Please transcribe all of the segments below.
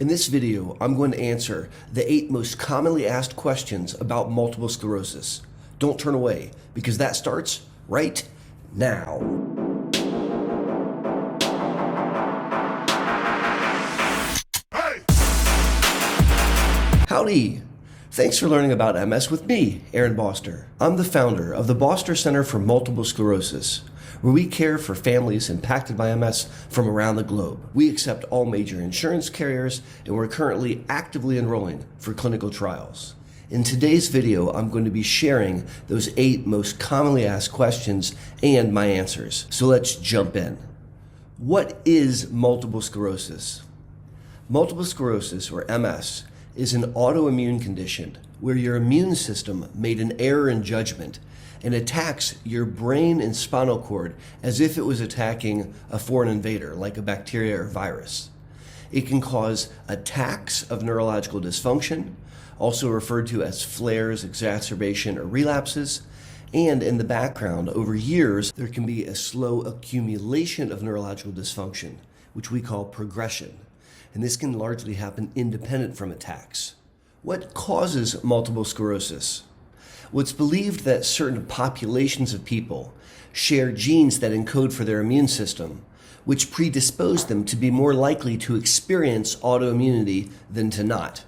In this video, I'm going to answer the 8 most commonly asked questions about multiple sclerosis. Don't turn away, because that starts right now. Hey! Howdy! Thanks for learning about MS with me, Aaron Boster. I'm the founder of the Boster Center for Multiple Sclerosis, where we care for families impacted by MS from around the globe. We accept all major insurance carriers, and we're currently actively enrolling for clinical trials. In today's video, I'm going to be sharing those 8 most commonly asked questions and my answers. So let's jump in. What is multiple sclerosis? Multiple sclerosis, or MS, is an autoimmune condition where your immune system made an error in judgment and attacks your brain and spinal cord as if it was attacking a foreign invader like a bacteria or virus. It can cause attacks of neurological dysfunction, also referred to as flares, exacerbation, or relapses, and in the background, over years, there can be a slow accumulation of neurological dysfunction, which we call progression. And this can largely happen independent from attacks. What causes multiple sclerosis? Well, it's believed that certain populations of people share genes that encode for their immune system, which predispose them to be more likely to experience autoimmunity than to not.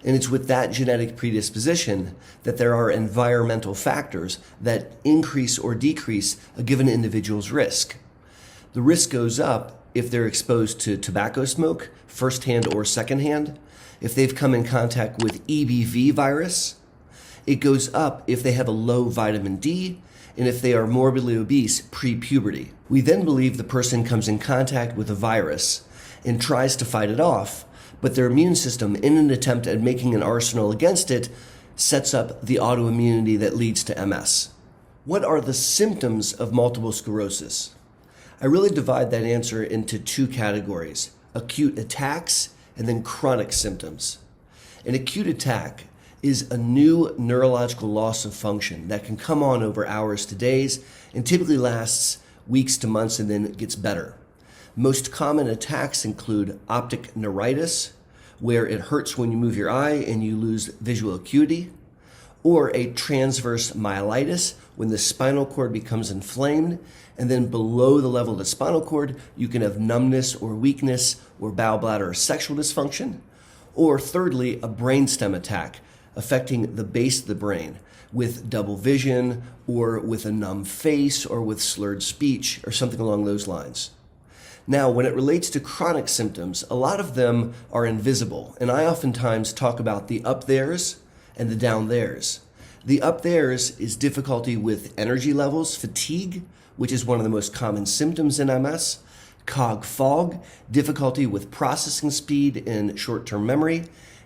And it's with that genetic predisposition that there are environmental factors that increase or decrease a given individual's risk. The risk goes up if they're exposed to tobacco smoke, firsthand or secondhand, if they've come in contact with EBV virus. It goes up if they have a low vitamin D, and if they are morbidly obese pre-puberty. We then believe the person comes in contact with a virus and tries to fight it off, but their immune system, in an attempt at making an arsenal against it, sets up the autoimmunity that leads to MS. What are the symptoms of multiple sclerosis? I really divide that answer into 2 categories: acute attacks and then chronic symptoms. An acute attack is a new neurological loss of function that can come on over hours to days and typically lasts weeks to months and then it gets better. Most common attacks include optic neuritis, where it hurts when you move your eye and you lose visual acuity, or a transverse myelitis, when the spinal cord becomes inflamed, and then below the level of the spinal cord, you can have numbness or weakness or bowel bladder or sexual dysfunction. Or thirdly, a brainstem attack affecting the base of the brain with double vision or with a numb face or with slurred speech or something along those lines. Now, when it relates to chronic symptoms, a lot of them are invisible, and I oftentimes talk about the up there's and the down there's. The up there's is difficulty with energy levels, fatigue, which is one of the most common symptoms in MS, cog fog, difficulty with processing speed and short-term memory,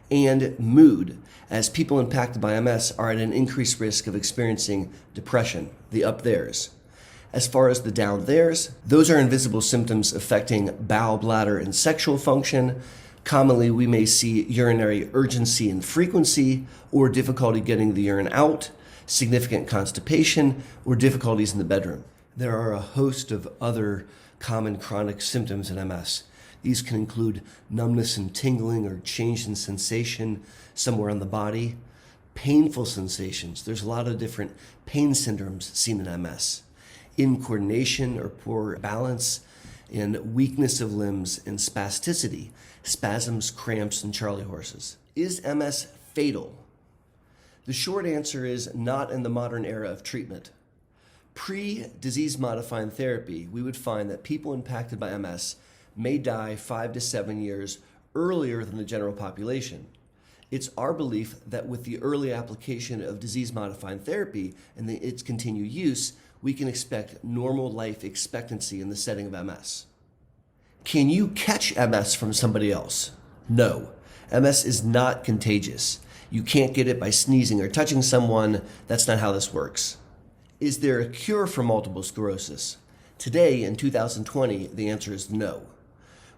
and mood, as people impacted by MS are at an increased risk of experiencing depression, the up there's. As far as the down there's, those are invisible symptoms affecting bowel, bladder, and sexual function. Commonly, we may see urinary urgency and frequency, or difficulty getting the urine out, significant constipation, or difficulties in the bedroom. There are a host of other common chronic symptoms in MS. These can include numbness and tingling or change in sensation somewhere on the body, painful sensations. There's a lot of different pain syndromes seen in MS. Incoordination or poor balance, and weakness of limbs and spasticity, spasms, cramps, and Charlie horses. Is MS fatal? The short answer is not in the modern era of treatment. Pre-disease modifying therapy, we would find that people impacted by MS may die 5 to 7 years earlier than the general population. It's our belief that with the early application of disease-modifying therapy and its continued use, we can expect normal life expectancy in the setting of MS. Can you catch MS from somebody else? No. MS is not contagious. You can't get it by sneezing or touching someone. That's not how this works. Is there a cure for multiple sclerosis? Today, in 2020, the answer is no.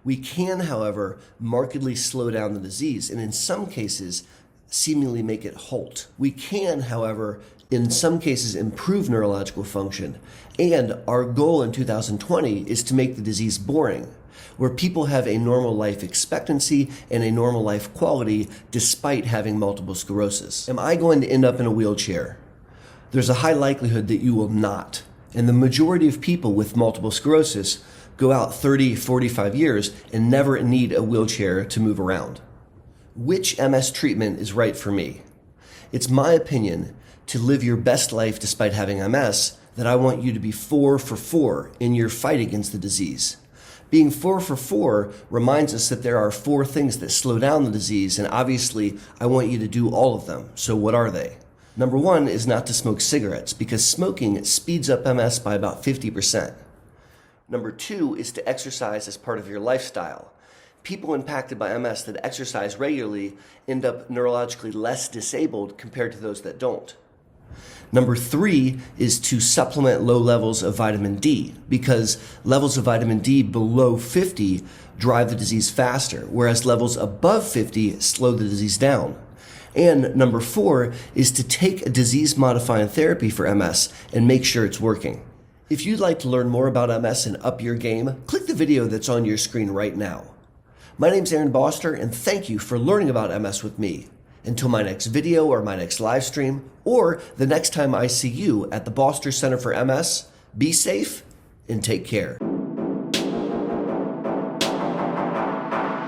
We can, however, markedly slow down the disease and in some cases, seemingly make it halt. We can, however, in some cases improve neurological function, and our goal in 2020 is to make the disease boring. where people have a normal life expectancy and a normal life quality despite having multiple sclerosis. Am I going to end up in a wheelchair? There's a high likelihood that you will not. And the majority of people with multiple sclerosis go out 30, 45 years and never need a wheelchair to move around. Which MS treatment is right for me? It's my opinion to live your best life despite having MS that I want you to be 4 for 4 in your fight against the disease. Being 4 for 4 reminds us that there are 4 things that slow down the disease, and obviously I want you to do all of them. So what are they? Number 1 is not to smoke cigarettes, because smoking speeds up MS by about 50%. Number 2 is to exercise as part of your lifestyle. People impacted by MS that exercise regularly end up neurologically less disabled compared to those that don't. Number 3 is to supplement low levels of vitamin D, because levels of vitamin D below 50 drive the disease faster, whereas levels above 50 slow the disease down. And number 4 is to take a disease-modifying therapy for MS and make sure it's working. If you'd like to learn more about MS and up your game, click the video that's on your screen right now. My name's Aaron Boster, and thank you for learning about MS with me. Until my next video or my next live stream, or the next time I see you at the Boster Center for MS, be safe and take care.